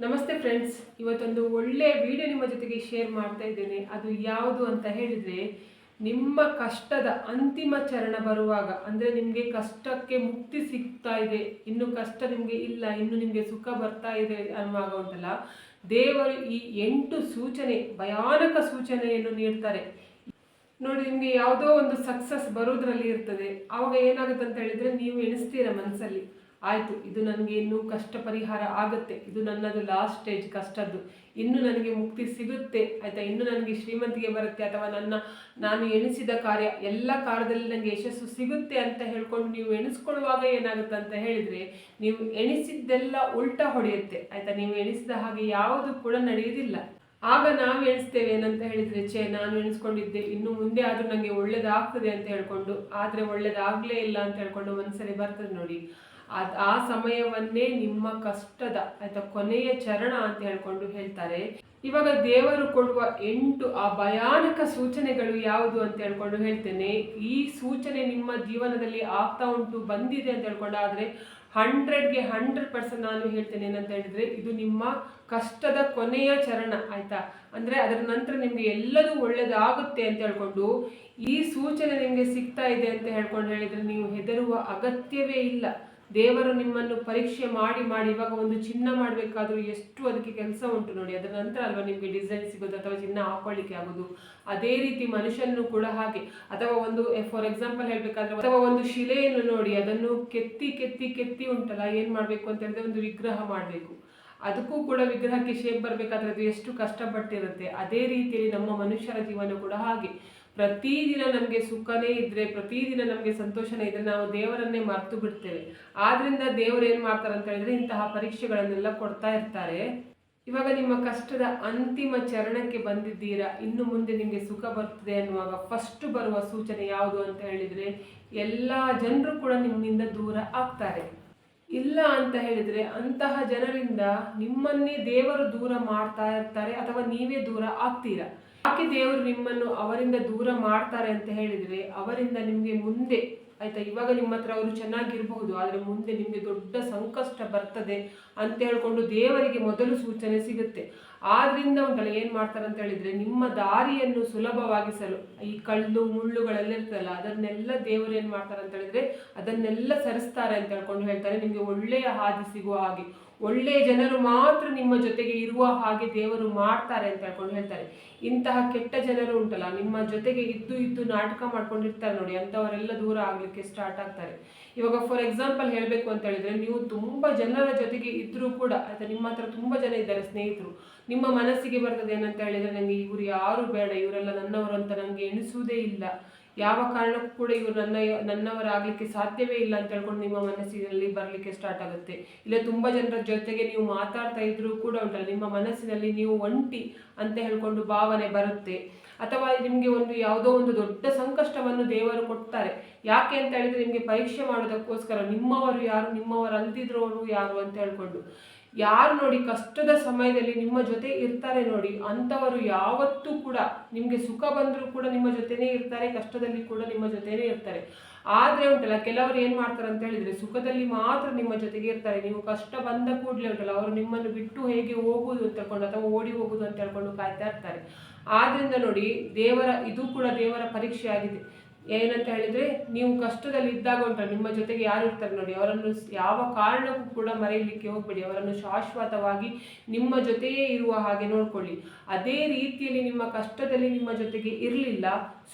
ನಮಸ್ತೆ ಫ್ರೆಂಡ್ಸ್, ಇವತ್ತೊಂದು ಒಳ್ಳೆಯ ವಿಡಿಯೋ ನಿಮ್ಮ ಜೊತೆಗೆ ಶೇರ್ ಮಾಡ್ತಾ ಇದ್ದೇನೆ. ಅದು ಯಾವುದು ಅಂತ ಹೇಳಿದರೆ, ನಿಮ್ಮ ಕಷ್ಟದ ಅಂತಿಮ ಚರಣ ಬರುವಾಗ, ಅಂದರೆ ನಿಮಗೆ ಕಷ್ಟಕ್ಕೆ ಮುಕ್ತಿ ಸಿಗ್ತಾ ಇದೆ, ಇನ್ನು ಕಷ್ಟ ನಿಮಗೆ ಇಲ್ಲ, ಇನ್ನು ನಿಮಗೆ ಸುಖ ಬರ್ತಾ ಇದೆ ಅನ್ನುವಾಗ ಉಂಟಲ್ಲ, ದೇವರು ಈ 8 ಸೂಚನೆ, ಭಯಾನಕ ಸೂಚನೆಯನ್ನು ನೀಡ್ತಾರೆ. ನೋಡಿ, ನಿಮಗೆ ಯಾವುದೋ ಒಂದು ಸಕ್ಸಸ್ ಬರೋದ್ರಲ್ಲಿ ಇರ್ತದೆ. ಆವಾಗ ಏನಾಗುತ್ತೆ ಅಂತ ಹೇಳಿದರೆ, ನೀವು ಎಣಿಸ್ತೀರ ಮನಸ್ಸಲ್ಲಿ, ಆಯಿತು, ಇದು ನನಗೆ ಇನ್ನೂ ಕಷ್ಟ ಪರಿಹಾರ ಆಗುತ್ತೆ, ಇದು ನನ್ನದು ಲಾಸ್ಟ್ ಸ್ಟೇಜ್ ಕಷ್ಟದ್ದು, ಇನ್ನು ನನಗೆ ಮುಕ್ತಿ ಸಿಗುತ್ತೆ, ಆಯಿತಾ, ಇನ್ನು ನನಗೆ ಶ್ರೀಮಂತಿಗೆ ಬರುತ್ತೆ, ಅಥವಾ ನಾನು ಎಣಿಸಿದ ಕಾರ್ಯ ಎಲ್ಲ ಕಾರ್ಯದಲ್ಲಿ ನನಗೆ ಯಶಸ್ಸು ಸಿಗುತ್ತೆ ಅಂತ ಹೇಳ್ಕೊಂಡು ನೀವು ಎಣಿಸ್ಕೊಳ್ಳುವಾಗ ಏನಾಗುತ್ತೆ ಅಂತ ಹೇಳಿದರೆ, ನೀವು ಎಣಿಸಿದ್ದೆಲ್ಲ ಉಲ್ಟಾ ಹೊಡೆಯುತ್ತೆ, ಆಯಿತಾ. ನೀವು ಎಣಿಸಿದ ಹಾಗೆ ಯಾವುದು ಕೂಡ ನಡೆಯುವುದಿಲ್ಲ. ಆಗ ನಾವು ಎಣಿಸ್ತೇವೆ ಏನಂತ ಹೇಳಿದರೆ, ನಾನು ಎಣಿಸ್ಕೊಂಡಿದ್ದೆ, ಇನ್ನು ಮುಂದೆ ಆದರೂ ನನಗೆ ಒಳ್ಳೇದಾಗ್ತದೆ ಅಂತ ಹೇಳ್ಕೊಂಡು, ಆದರೆ ಒಳ್ಳೇದಾಗಲೇ ಇಲ್ಲ ಅಂತ ಹೇಳ್ಕೊಂಡು ಮನಸ್ಸಲ್ಲಿ ಬರ್ತದೆ ನೋಡಿ. ಆ ಸಮಯವನ್ನೇ ನಿಮ್ಮ ಕಷ್ಟದ ಆಯ್ತಾ ಕೊನೆಯ ಚರಣ ಅಂತ ಹೇಳ್ಕೊಂಡು ಹೇಳ್ತಾರೆ. ಇವಾಗ ದೇವರು ಕೊಡುವ 8 ಆ ಭಯಾನಕ ಸೂಚನೆಗಳು ಯಾವುದು ಅಂತ ಹೇಳ್ಕೊಂಡು ಹೇಳ್ತೇನೆ. ಈ ಸೂಚನೆ ನಿಮ್ಮ ಜೀವನದಲ್ಲಿ ಆಗ್ತಾ ಉಂಟು, ಬಂದಿದೆ ಅಂತ ಹೇಳ್ಕೊಂಡು, ಆದರೆ 100ಗೆ 100% ನಾನು ಹೇಳ್ತೇನೆ ಏನಂತ ಹೇಳಿದ್ರೆ, ಇದು ನಿಮ್ಮ ಕಷ್ಟದ ಕೊನೆಯ ಚರಣ, ಆಯ್ತಾ. ಅಂದ್ರೆ ಅದರ ನಂತರ ನಿಮ್ಗೆ ಎಲ್ಲದೂ ಒಳ್ಳೇದಾಗುತ್ತೆ ಅಂತ ಹೇಳ್ಕೊಂಡು ಈ ಸೂಚನೆ ನಿಮ್ಗೆ ಸಿಗ್ತಾ ಇದೆ ಅಂತ ಹೇಳ್ಕೊಂಡು ಹೇಳಿದ್ರೆ, ನೀವು ಹೆದರುವ ಅಗತ್ಯವೇ ಇಲ್ಲ. ದೇವರು ನಿಮ್ಮನ್ನು ಪರೀಕ್ಷೆ ಮಾಡಿ ಇವಾಗ ಒಂದು ಚಿನ್ನ ಮಾಡಬೇಕಾದ್ರೂ ಎಷ್ಟು ಅದಕ್ಕೆ ಕೆಲಸ ಉಂಟು ನೋಡಿ. ಅದರ ನಂತರ ಅಲ್ವಾ ನಿಮಗೆ ಡಿಸೈನ್ ಸಿಗೋದು ಅಥವಾ ಚಿನ್ನ ಹಾಕೊಳ್ಳಿಕ್ಕೆ ಆಗೋದು. ಅದೇ ರೀತಿ ಮನುಷ್ಯನನ್ನು ಕೂಡ ಹಾಗೆ. ಅಥವಾ ಒಂದು ಫಾರ್ ಎಕ್ಸಾಂಪಲ್ ಹೇಳ್ಬೇಕಾದ್ರೆ, ಅಥವಾ ಒಂದು ಶಿಲೆಯನ್ನು ನೋಡಿ, ಅದನ್ನು ಕೆತ್ತಿ ಕೆತ್ತಿ ಕೆತ್ತಿ ಉಂಟಲ್ಲ, ಏನ್ ಮಾಡ್ಬೇಕು ಅಂತ ಹೇಳಿದ್ರೆ ಒಂದು ವಿಗ್ರಹ ಮಾಡಬೇಕು. ಅದಕ್ಕೂ ಕೂಡ ವಿಗ್ರಹಕ್ಕೆ ಶೇಪ್ ಬರಬೇಕಾದ್ರೆ ಅದು ಎಷ್ಟು ಕಷ್ಟಪಟ್ಟಿರುತ್ತೆ. ಅದೇ ರೀತಿಯಲ್ಲಿ ನಮ್ಮ ಮನುಷ್ಯರ ಜೀವನ ಕೂಡ ಹಾಗೆ. ಪ್ರತಿದಿನ ನಮಗೆ ಸುಖನೇ ಇದ್ರೆ, ಪ್ರತಿದಿನ ನಮಗೆ ಸಂತೋಷನೇ ಇದ್ರೆ, ನಾವು ದೇವರನ್ನೇ ಮರೆತು ಬಿಡ್ತೇವೆ. ಆದ್ರಿಂದ ದೇವರು ಏನ್ ಮಾಡ್ತಾರೆ ಅಂತ ಹೇಳಿದ್ರೆ, ಇಂತಹ ಪರೀಕ್ಷೆಗಳನ್ನೆಲ್ಲ ಕೊಡ್ತಾ ಇರ್ತಾರೆ. ಇವಾಗ ನಿಮ್ಮ ಕಷ್ಟದ ಅಂತಿಮ ಚರಣಕ್ಕೆ ಬಂದಿದ್ದೀರಾ, ಇನ್ನು ಮುಂದೆ ನಿಮಗೆ ಸುಖ ಬರ್ತದೆ ಅನ್ನುವಾಗ ಫಸ್ಟ್ ಬರುವ ಸೂಚನೆ ಯಾವುದು ಅಂತ ಹೇಳಿದ್ರೆ, ಎಲ್ಲ ಜನರು ಕೂಡ ನಿಮ್ಮಿಂದ ದೂರ ಆಗ್ತಾರೆ. ಇಲ್ಲ ಅಂತ ಹೇಳಿದ್ರೆ, ಅಂತಹ ಜನರಿಂದ ನಿಮ್ಮನ್ನೇ ದೇವರು ದೂರ ಮಾಡ್ತಾ ಇರ್ತಾರೆ, ಅಥವಾ ನೀವೇ ದೂರ ಆಗ್ತೀರಾ. ಯಾಕೆ ದೇವರು ನಿಮ್ಮನ್ನು ಅವರಿಂದ ದೂರ ಮಾಡ್ತಾರೆ ಅಂತ ಹೇಳಿದ್ರೆ, ಅವರಿಂದ ನಿಮಗೆ ಮುಂದೆ ಆಯ್ತಾ, ಇವಾಗ ನಿಮ್ಮ ಹತ್ರ ಅವರು ಚೆನ್ನಾಗಿರಬಹುದು, ಆದರೆ ಮುಂದೆ ನಿಮಗೆ ದೊಡ್ಡ ಸಂಕಷ್ಟ ಬರ್ತದೆ ಅಂತ ಹೇಳ್ಕೊಂಡು ದೇವರಿಗೆ ಮೊದಲು ಸೂಚನೆ ಸಿಗುತ್ತೆ. ಆದ್ರಿಂದ ಉಂಟಲ್ಲ, ಏನ್ ಮಾಡ್ತಾರೆ ಅಂತ ಹೇಳಿದ್ರೆ, ನಿಮ್ಮ ದಾರಿಯನ್ನು ಸುಲಭವಾಗಿಸಲು ಈ ಕಲ್ಲು ಮುಳ್ಳುಗಳೆಲ್ಲ ಇರ್ತಲ್ಲ, ಅದನ್ನೆಲ್ಲ ದೇವರು ಏನ್ ಮಾಡ್ತಾರೆ ಅಂತ ಹೇಳಿದ್ರೆ ಅದನ್ನೆಲ್ಲ ಸರಿಸ್ತಾರೆ ಅಂತ ಹೇಳ್ಕೊಂಡು ಹೇಳ್ತಾರೆ. ನಿಮ್ಗೆ ಒಳ್ಳೆಯ ಹಾದಿ ಸಿಗುವ ಹಾಗೆ, ಒಳ್ಳೆಯ ಜನರು ಮಾತ್ರ ನಿಮ್ಮ ಜೊತೆಗೆ ಇರುವ ಹಾಗೆ ದೇವರು ಮಾಡ್ತಾರೆ ಅಂತ ಹೇಳ್ಕೊಂಡು ಹೇಳ್ತಾರೆ. ಇಂತಹ ಕೆಟ್ಟ ಜನರು ಉಂಟಲ್ಲ, ನಿಮ್ಮ ಜೊತೆಗೆ ಇದ್ದು ನಾಟಕ ಮಾಡ್ಕೊಂಡಿರ್ತಾರೆ ನೋಡಿ, ಅಂತವರೆಲ್ಲ ದೂರ ಆಗ್ಲಿಕ್ಕೆ ಸ್ಟಾರ್ಟ್ ಆಗ್ತಾರೆ. ಇವಾಗ ಫಾರ್ ಎಕ್ಸಾಂಪಲ್ ಹೇಳ್ಬೇಕು ಅಂತ ಹೇಳಿದ್ರೆ, ನೀವು ತುಂಬಾ ಜನರ ಜೊತೆಗೆ ಇದ್ರೂ ಕೂಡ ಆಯ್ತಾ, ನಿಮ್ಮ ಹತ್ರ ತುಂಬಾ ಜನ ಇದ್ದಾರೆ ಸ್ನೇಹಿತರು, ನಿಮ್ಮ ಮನಸ್ಸಿಗೆ ಬರ್ತದೆ ಏನಂತ ಹೇಳಿದ್ರೆ, ನಂಗೆ ಇವರು ಯಾರು ಬೇಡ, ಇವರೆಲ್ಲ ನನ್ನವರು ಅಂತ ನಂಗೆ ಎಣಿಸುವುದೇ ಇಲ್ಲ, ಯಾವ ಕಾರಣಕ್ಕೂ ಕೂಡ ಇವರು ನನ್ನವರಾಗ್ಲಿಕ್ಕೆ ಸಾಧ್ಯವೇ ಇಲ್ಲ ಅಂತ ಹೇಳ್ಕೊಂಡು ನಿಮ್ಮ ಮನಸ್ಸಿನಲ್ಲಿ ಬರ್ಲಿಕ್ಕೆ ಸ್ಟಾರ್ಟ್ ಆಗುತ್ತೆ. ಇಲ್ಲ ತುಂಬಾ ಜನರ ಜೊತೆಗೆ ನೀವು ಮಾತಾಡ್ತಾ ಇದ್ರೂ ಕೂಡ ಉಂಟಲ್ಲ, ನಿಮ್ಮ ಮನಸ್ಸಿನಲ್ಲಿ ನೀವು ಒಂಟಿ ಅಂತ ಹೇಳ್ಕೊಂಡು ಭಾವನೆ ಬರುತ್ತೆ. ಅಥವಾ ನಿಮ್ಗೆ ಯಾವುದೋ ಒಂದು ದೊಡ್ಡ ಸಂಕಷ್ಟವನ್ನು ದೇವರು ಕೊಡ್ತಾರೆ. ಯಾಕೆ ಅಂತ ಹೇಳಿದ್ರೆ, ನಿಮ್ಗೆ ಪರೀಕ್ಷೆ ಮಾಡೋದಕ್ಕೋಸ್ಕರ. ನಿಮ್ಮವರು ಯಾರು, ನಿಮ್ಮವರು ಅಲ್ದಿದ್ರೋರು ಯಾರು ಅಂತ ಹೇಳ್ಕೊಂಡು. ಯಾರು ನೋಡಿ ಕಷ್ಟದ ಸಮಯದಲ್ಲಿ ನಿಮ್ಮ ಜೊತೆ ಇರ್ತಾರೆ ನೋಡಿ, ಅಂಥವರು ಯಾವತ್ತೂ ಕೂಡ ನಿಮ್ಗೆ ಸುಖ ಬಂದರೂ ಕೂಡ ನಿಮ್ಮ ಜೊತೆನೇ ಇರ್ತಾರೆ, ಕಷ್ಟದಲ್ಲಿ ಕೂಡ ನಿಮ್ಮ ಜೊತೆನೇ ಇರ್ತಾರೆ. ಆದ್ರೆ ಉಂಟಲ್ಲ, ಕೆಲವರು ಏನ್ ಮಾಡ್ತಾರೆ ಅಂತ ಹೇಳಿದ್ರೆ, ಸುಖದಲ್ಲಿ ಮಾತ್ರ ನಿಮ್ಮ ಜೊತೆಗೆ ಇರ್ತಾರೆ, ನೀವು ಕಷ್ಟ ಬಂದ ಕೂಡಲೇ ಉಂಟಲ್ಲ, ಅವರು ನಿಮ್ಮನ್ನು ಬಿಟ್ಟು ಹೇಗೆ ಹೋಗುದು ಅಂತ ಹೇಳ್ಕೊಂಡು, ಅಥವಾ ಓಡಿ ಹೋಗುದು ಅಂತ ಹೇಳ್ಕೊಂಡು ಕಾಯ್ತಾ ಇರ್ತಾರೆ. ಆದ್ರಿಂದ ನೋಡಿ, ಇದು ಕೂಡ ದೇವರ ಪರೀಕ್ಷೆ ಆಗಿದೆ. ಏನಂತ ಹೇಳಿದ್ರೆ, ನೀವು ಕಷ್ಟದಲ್ಲಿ ಇದ್ದಾಗ ಉಂಟಲ್ಲ, ನಿಮ್ಮ ಜೊತೆಗೆ ಯಾರು ಇರ್ತಾರೆ ನೋಡಿ, ಅವರನ್ನು ಯಾವ ಕಾರಣಕ್ಕೂ ಕೂಡ ಮರೆಯಲಿಕ್ಕೆ ಹೋಗ್ಬೇಡಿ. ಅವರನ್ನು ಶಾಶ್ವತವಾಗಿ ನಿಮ್ಮ ಜೊತೆಯೇ ಇರುವ ಹಾಗೆ ನೋಡ್ಕೊಳ್ಳಿ. ಅದೇ ರೀತಿಯಲ್ಲಿ ನಿಮ್ಮ ಕಷ್ಟದಲ್ಲಿ ನಿಮ್ಮ ಜೊತೆಗೆ ಇರಲಿಲ್ಲ,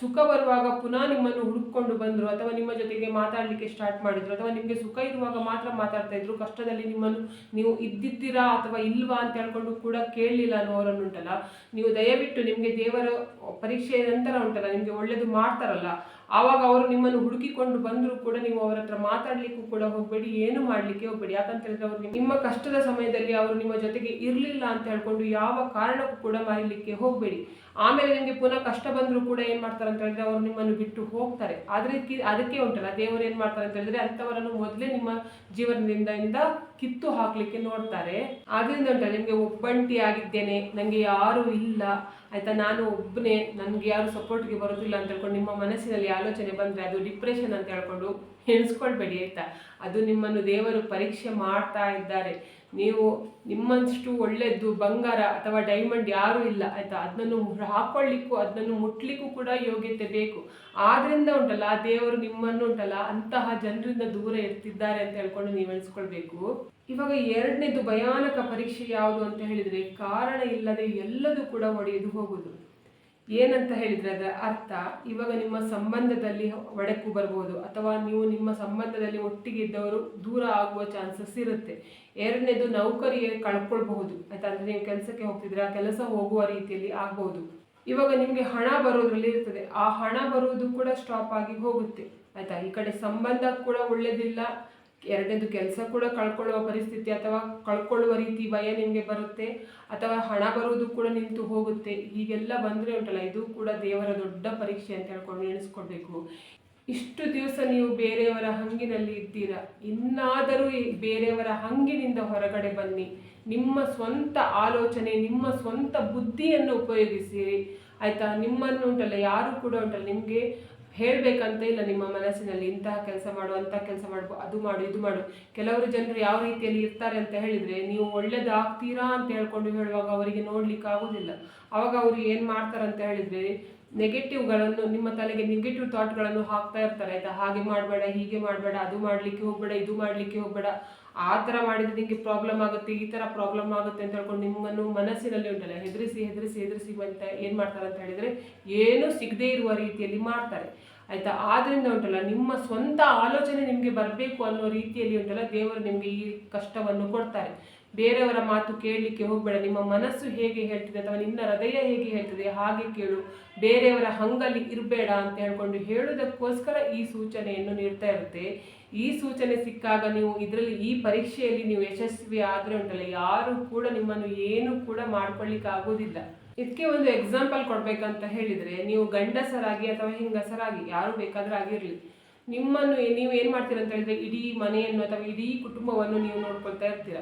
ಸುಖ ಬರುವಾಗ ಪುನಃ ನಿಮ್ಮನ್ನು ಹುಡುಕೊಂಡು ಬಂದ್ರು, ಅಥವಾ ನಿಮ್ಮ ಜೊತೆಗೆ ಮಾತಾಡ್ಲಿಕ್ಕೆ ಸ್ಟಾರ್ಟ್ ಮಾಡಿದ್ರು, ಅಥವಾ ನಿಮ್ಗೆ ಸುಖ ಇರುವಾಗ ಮಾತ್ರ ಮಾತಾಡ್ತಾ ಇದ್ರು, ಕಷ್ಟದಲ್ಲಿ ನಿಮ್ಮನ್ನು ನೀವು ಇದ್ದಿದ್ದೀರಾ ಅಥವಾ ಇಲ್ವಾ ಅಂತ ಹೇಳ್ಕೊಂಡು ಕೂಡ ಕೇಳಲಿಲ್ಲ ಅನ್ನೋರನ್ನು ಉಂಟಲ್ಲ, ನೀವು ದಯವಿಟ್ಟು ನಿಮ್ಗೆ ದೇವರ ಪರೀಕ್ಷೆಯ ನಂತರ ಉಂಟಲ್ಲ, ನಿಮ್ಗೆ ಒಳ್ಳೇದು ಮಾಡ್ತಾರಲ್ಲ, ಆವಾಗ ಅವರು ನಿಮ್ಮನ್ನು ಹುಡುಕಿಕೊಂಡು ಬಂದರೂ ಕೂಡ ನೀವು ಅವರ ಹತ್ರ ಮಾತಾಡ್ಲಿಕ್ಕೂ ಕೂಡ ಹೋಗ್ಬೇಡಿ, ಏನು ಮಾಡ್ಲಿಕ್ಕೆ ಹೋಗ್ಬೇಡಿ. ಯಾಕಂತ ಹೇಳಿದ್ರೆ, ಅವರು ನಿಮ್ಮ ಕಷ್ಟದ ಸಮಯದಲ್ಲಿ ಅವರು ನಿಮ್ಮ ಜೊತೆಗೆ ಇರಲಿಲ್ಲ ಅಂತ ಹೇಳ್ಕೊಂಡು ಯಾವ ಕಾರಣಕ್ಕೂ ಕೂಡ ಮರೀಲಿಕ್ಕೆ ಹೋಗ್ಬೇಡಿ. ಆಮೇಲೆ ನಿಮ್ಗೆ ಪುನಃ ಕಷ್ಟ ಬಂದರೂ ಕೂಡ ಏನ್ ಮಾಡ್ತಾರೆ ಅಂತ ಹೇಳಿದ್ರೆ, ಅವರು ನಿಮ್ಮನ್ನು ಬಿಟ್ಟು ಹೋಗ್ತಾರೆ. ಅದಕ್ಕೆ ಉಂಟಲ್ಲ, ದೇವರು ಏನ್ ಮಾಡ್ತಾರೆ ಅಂತ ಹೇಳಿದ್ರೆ, ಅಂಥವರನ್ನು ಮೊದಲೇ ನಿಮ್ಮ ಜೀವನದಿಂದ ಕಿತ್ತು ಹಾಕ್ಲಿಕ್ಕೆ ನೋಡ್ತಾರೆ. ಆದ್ರಿಂದ ಉಂಟಲ್ಲ, ನಿಮ್ಗೆ ಒಬ್ಬಂಟಿ ಆಗಿದ್ದೇನೆ, ನಂಗೆ ಯಾರು ಇಲ್ಲ ಆಯ್ತಾ, ನಾನು ಒಬ್ಬನೇ, ನನ್ಗೆ ಯಾರು ಸಪೋರ್ಟ್ಗೆ ಬರೋದಿಲ್ಲ ಅಂತ ಹೇಳ್ಕೊಂಡು ನಿಮ್ಮ ಮನಸ್ಸಿನಲ್ಲಿ ಆಲೋಚನೆ ಬಂದ್ರೆ, ಅದು ಡಿಪ್ರೆಷನ್ ಅಂತ ಹೇಳ್ಕೊಂಡು ಎಣಿಸ್ಕೊಳ್ಬೇಡಿ ಆಯ್ತಾ. ಅದು ನಿಮ್ಮನ್ನು ದೇವರು ಪರೀಕ್ಷೆ ಮಾಡ್ತಾ ಇದ್ದಾರೆ. ನೀವು ನಿಮ್ಮಷ್ಟು ಒಳ್ಳೆಯದು ಬಂಗಾರ ಅಥವಾ ಡೈಮಂಡ್ ಯಾರೂ ಇಲ್ಲ ಆಯಿತಾ. ಅದನ್ನು ಹಾಕ್ಕೊಳ್ಳಿಕ್ಕೂ ಅದನ್ನು ಮುಟ್ಲಿಕ್ಕೂ ಕೂಡ ಯೋಗ್ಯತೆ ಬೇಕು. ಆದ್ರಿಂದ ಉಂಟಲ್ಲ ಆ ದೇವರು ನಿಮ್ಮನ್ನು ಉಂಟಲ್ಲ ಅಂತಹ ಜನರಿಂದ ದೂರ ಇರ್ತಿದ್ದಾರೆ ಅಂತ ಹೇಳ್ಕೊಂಡು ನೀವು ಎಣಿಸ್ಕೊಳ್ಬೇಕು. ಇವಾಗ ಎರಡನೇದು ಭಯಾನಕ ಪರೀಕ್ಷೆ ಯಾವುದು ಅಂತ ಹೇಳಿದರೆ, ಕಾರಣ ಇಲ್ಲದೆ ಎಲ್ಲದೂ ಕೂಡ ಒಡೆದು ಹೋಗುದು. ಏನಂತ ಹೇಳಿದರೆ ಅದರ ಅರ್ಥ, ಇವಾಗ ನಿಮ್ಮ ಸಂಬಂಧದಲ್ಲಿ ಒಡಕು ಬರ್ಬೋದು, ಅಥವಾ ನೀವು ನಿಮ್ಮ ಸಂಬಂಧದಲ್ಲಿ ಒಟ್ಟಿಗೆ ಇದ್ದವರು ದೂರ ಆಗುವ ಚಾನ್ಸಸ್ ಇರುತ್ತೆ. ಎರಡನೇದು ನೌಕರಿಯೇ ಕಳ್ಕೊಳ್ಬಹುದು ಆಯ್ತಾ. ಅಂದರೆ ನೀವು ಕೆಲಸಕ್ಕೆ ಹೋಗ್ತಿದ್ರೆ ಆ ಕೆಲಸ ಹೋಗುವ ರೀತಿಯಲ್ಲಿ ಆಗ್ಬೋದು. ಇವಾಗ ನಿಮಗೆ ಹಣ ಬರೋದ್ರಲ್ಲಿ ಇರ್ತದೆ, ಆ ಹಣ ಬರುವುದು ಕೂಡ ಸ್ಟಾಪ್ ಆಗಿ ಹೋಗುತ್ತೆ ಆಯ್ತಾ. ಈ ಕಡೆ ಸಂಬಂಧ ಕೂಡ ಒಳ್ಳೇದಿಲ್ಲ, ಎರಡನೇದು ಕೆಲಸ ಕೂಡ ಕಳ್ಕೊಳ್ಳುವ ಪರಿಸ್ಥಿತಿ ಅಥವಾ ಕಳ್ಕೊಳ್ಳುವ ರೀತಿ ಭಯ ನಿಮಗೆ ಬರುತ್ತೆ, ಅಥವಾ ಹಣ ಬರುವುದು ಕೂಡ ನಿಂತು ಹೋಗುತ್ತೆ. ಹೀಗೆಲ್ಲ ಬಂದರೆ ಉಂಟಲ್ಲ, ಇದು ಕೂಡ ದೇವರ ದೊಡ್ಡ ಪರೀಕ್ಷೆ ಅಂತ ಹೇಳ್ಕೊಂಡು ಎಣಿಸ್ಕೊಳ್ಬೇಕು. ಇಷ್ಟು ದಿವಸ ನೀವು ಬೇರೆಯವರ ಹಂಗಿನಲ್ಲಿ ಇದ್ದೀರಾ, ಇನ್ನಾದರೂ ಬೇರೆಯವರ ಹಂಗಿನಿಂದ ಹೊರಗಡೆ ಬನ್ನಿ. ನಿಮ್ಮ ಸ್ವಂತ ಆಲೋಚನೆ, ನಿಮ್ಮ ಸ್ವಂತ ಬುದ್ಧಿಯನ್ನು ಉಪಯೋಗಿಸಿರಿ ಆಯಿತಾ. ನಿಮ್ಮನ್ನು ಉಂಟಲ್ಲ ಯಾರು ಕೂಡ ಉಂಟಲ್ಲ ನಿಮಗೆ ಹೇಳಬೇಕಂತ ಇಲ್ಲ ನಿಮ್ಮ ಮನಸ್ಸಿನಲ್ಲಿ, ಇಂತಹ ಕೆಲಸ ಮಾಡು, ಅಂತಹ ಕೆಲಸ ಮಾಡು, ಅದು ಮಾಡು, ಇದು ಮಾಡು. ಕೆಲವರು ಜನರು ಯಾವ ರೀತಿಯಲ್ಲಿ ಇರ್ತಾರೆ ಅಂತ ಹೇಳಿದರೆ, ನೀವು ಒಳ್ಳೇದಾಗ್ತೀರಾ ಅಂತ ಹೇಳ್ಕೊಂಡು ಹೇಳುವಾಗ ಅವರಿಗೆ ನೋಡ್ಲಿಕ್ಕೆ ಆಗೋದಿಲ್ಲ. ಅವಾಗ ಅವರು ಏನು ಮಾಡ್ತಾರೆ ಅಂತ ಹೇಳಿದರೆ, ನೆಗೆಟಿವ್ಗಳನ್ನು ನಿಮ್ಮ ತಲೆಗೆ ನೆಗೆಟಿವ್ ಥಾಟ್ಗಳನ್ನು ಹಾಕ್ತಾ ಇರ್ತಾರೆ ಆಯಿತಾ. ಹಾಗೆ ಮಾಡಬೇಡ, ಹೀಗೆ ಮಾಡಬೇಡ, ಅದು ಮಾಡಲಿಕ್ಕೆ ಹೋಗಬೇಡ, ಇದು ಮಾಡಲಿಕ್ಕೆ ಹೋಗಬೇಡ, ಆ ಥರ ಮಾಡಿದರೆ ನಿಮಗೆ ಪ್ರಾಬ್ಲಮ್ ಆಗುತ್ತೆ, ಈ ಥರ ಪ್ರಾಬ್ಲಮ್ ಆಗುತ್ತೆ ಅಂತ ಹೇಳ್ಕೊಂಡು ನಿಮ್ಮನ್ನು ಮನಸ್ಸಿನಲ್ಲಿ ಉಂಟಲ್ಲ ಹೆದರಿಸಿ ಹೆದರಿಸಿ ಹೆದರಿಸಿ ಅಂತ ಏನು ಮಾಡ್ತಾರೆ ಅಂತ ಹೇಳಿದರೆ, ಏನೂ ಸಿಗದೇ ಇರುವ ರೀತಿಯಲ್ಲಿ ಮಾಡ್ತಾರೆ ಆಯಿತಾ. ಆದ್ದರಿಂದ ಉಂಟಲ್ಲ ನಿಮ್ಮ ಸ್ವಂತ ಆಲೋಚನೆ ನಿಮಗೆ ಬರಬೇಕು ಅನ್ನೋ ರೀತಿಯಲ್ಲಿ ಉಂಟಲ್ಲ ದೇವರು ನಿಮಗೆ ಈ ಕಷ್ಟವನ್ನು ಕೊಡ್ತಾರೆ. ಬೇರೆಯವರ ಮಾತು ಕೇಳಲಿಕ್ಕೆ ಹೋಗಬೇಡ, ನಿಮ್ಮ ಮನಸ್ಸು ಹೇಗೆ ಹೇಳ್ತದೆ ಅಥವಾ ನಿನ್ನ ಹೃದಯ ಹೇಗೆ ಹೇಳ್ತದೆ ಹಾಗೆ ಕೇಳು, ಬೇರೆಯವರ ಹಂಗಲ್ಲಿ ಇರಬೇಡ ಅಂತ ಹೇಳ್ಕೊಂಡು ಹೇಳೋದಕ್ಕೋಸ್ಕರ ಈ ಸೂಚನೆಯನ್ನು ನೀಡ್ತಾ ಇರುತ್ತೆ. ಈ ಸೂಚನೆ ಸಿಕ್ಕಾಗ ನೀವು ಇದರಲ್ಲಿ ಈ ಪರೀಕ್ಷೆಯಲ್ಲಿ ನೀವು ಯಶಸ್ವಿ ಆದರೆ ಉಂಟಲ್ಲ ಯಾರು ಕೂಡ ನಿಮ್ಮನ್ನು ಏನು ಕೂಡ ಮಾಡ್ಕೊಳ್ಳಿಕ್ಕೆ ಆಗೋದಿಲ್ಲ. ಇದಕ್ಕೆ ಒಂದು ಎಕ್ಸಾಂಪಲ್ ಕೊಡ್ಬೇಕಂತ ಹೇಳಿದರೆ, ನೀವು ಗಂಡಸರಾಗಿ ಅಥವಾ ಹೆಂಗಸರಾಗಿ ಯಾರು ಬೇಕಾದರೂ ಆಗಿರಲಿ, ನಿಮ್ಮನ್ನು ನೀವು ಏನು ಮಾಡ್ತೀರ ಅಂತ ಹೇಳಿದರೆ ಇಡೀ ಮನೆಯನ್ನು ಅಥವಾ ಇಡೀ ಕುಟುಂಬವನ್ನು ನೀವು ನೋಡ್ಕೊಳ್ತಾ ಇರ್ತೀರ.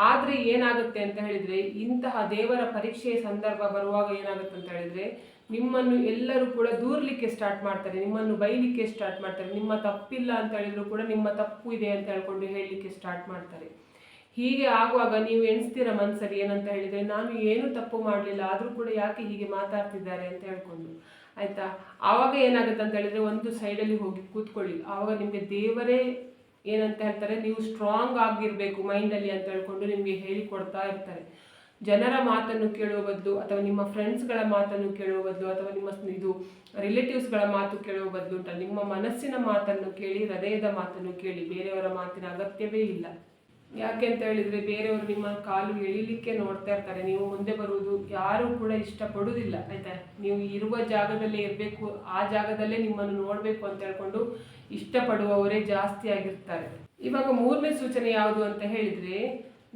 ಆದರೆ ಏನಾಗುತ್ತೆ ಅಂತ ಹೇಳಿದರೆ, ಇಂತಹ ದೇವರ ಪರೀಕ್ಷೆಯ ಸಂದರ್ಭ ಬರುವಾಗ ಏನಾಗುತ್ತೆ ಅಂತ ಹೇಳಿದರೆ, ನಿಮ್ಮನ್ನು ಎಲ್ಲರೂ ಕೂಡ ದೂರಲಿಕ್ಕೆ ಸ್ಟಾರ್ಟ್ ಮಾಡ್ತಾರೆ, ನಿಮ್ಮನ್ನು ಬೈಲಿಕ್ಕೆ ಸ್ಟಾರ್ಟ್ ಮಾಡ್ತಾರೆ. ನಿಮ್ಮ ತಪ್ಪಿಲ್ಲ ಅಂತ ಹೇಳಿದ್ರು ಕೂಡ ನಿಮ್ಮ ತಪ್ಪು ಇದೆ ಅಂತ ಹೇಳ್ಕೊಂಡು ಹೇಳಲಿಕ್ಕೆ ಸ್ಟಾರ್ಟ್ ಮಾಡ್ತಾರೆ. ಹೀಗೆ ಆಗುವಾಗ ನೀವು ಎಣಿಸ್ತೀರ ಮನಸ್ಸಲ್ಲಿ ಏನಂತ ಹೇಳಿದರೆ, ನಾನು ಏನು ತಪ್ಪು ಮಾಡಲಿಲ್ಲ, ಆದರೂ ಕೂಡ ಯಾಕೆ ಹೀಗೆ ಮಾತಾಡ್ತಿದ್ದಾರೆ ಅಂತ ಹೇಳ್ಕೊಂಡು ಆಯಿತಾ. ಆವಾಗ ಏನಾಗುತ್ತೆ ಅಂತ ಹೇಳಿದರೆ, ಒಂದು ಸೈಡಲ್ಲಿ ಹೋಗಿ ಕೂತ್ಕೊಳ್ಳಿ. ಆವಾಗ ನಿಮಗೆ ದೇವರೇ ಏನಂತ ಹೇಳ್ತಾರೆ, ನೀವು ಸ್ಟ್ರಾಂಗ್ ಆಗಿರಬೇಕು ಮೈಂಡಲ್ಲಿ ಅಂತ ಹೇಳ್ಕೊಂಡು ನಿಮಗೆ ಹೇಳಿಕೊಡ್ತಾ ಇರ್ತಾರೆ. ಜನರ ಮಾತನ್ನು ಕೇಳುವ ಬದಲು ಅಥವಾ ನಿಮ್ಮ ಫ್ರೆಂಡ್ಸ್ಗಳ ಮಾತನ್ನು ಕೇಳುವ ಬದಲು ಅಥವಾ ನಿಮ್ಮ ರಿಲೇಟಿವ್ಸ್ಗಳ ಮಾತು ಕೇಳುವ ಬದಲು ಉಂಟಲ್ಲ, ನಿಮ್ಮ ಮನಸ್ಸಿನ ಮಾತನ್ನು ಕೇಳಿ, ಹೃದಯದ ಮಾತನ್ನು ಕೇಳಿ. ಬೇರೆಯವರ ಮಾತಿನ ಅಗತ್ಯವೇ ಇಲ್ಲ. ಯಾಕೆ ಅಂತ ಹೇಳಿದರೆ, ಬೇರೆಯವರು ನಿಮ್ಮ ಕಾಲು ಎಳಿಲಿಕ್ಕೆ ನೋಡ್ತಾ ಇರ್ತಾರೆ, ನೀವು ಮುಂದೆ ಬರುವುದು ಯಾರೂ ಕೂಡ ಇಷ್ಟಪಡುವುದಿಲ್ಲ ಆಯಿತಾ. ನೀವು ಇರುವ ಜಾಗದಲ್ಲೇ ಇರಬೇಕು, ಆ ಜಾಗದಲ್ಲೇ ನಿಮ್ಮನ್ನು ನೋಡಬೇಕು ಅಂತ ಹೇಳ್ಕೊಂಡು ಇಷ್ಟಪಡುವವರೇ ಜಾಸ್ತಿ ಆಗಿರ್ತಾರೆ. ಇವಾಗ ಮೂರನೇ ಸೂಚನೆ ಯಾವುದು ಅಂತ ಹೇಳಿದರೆ,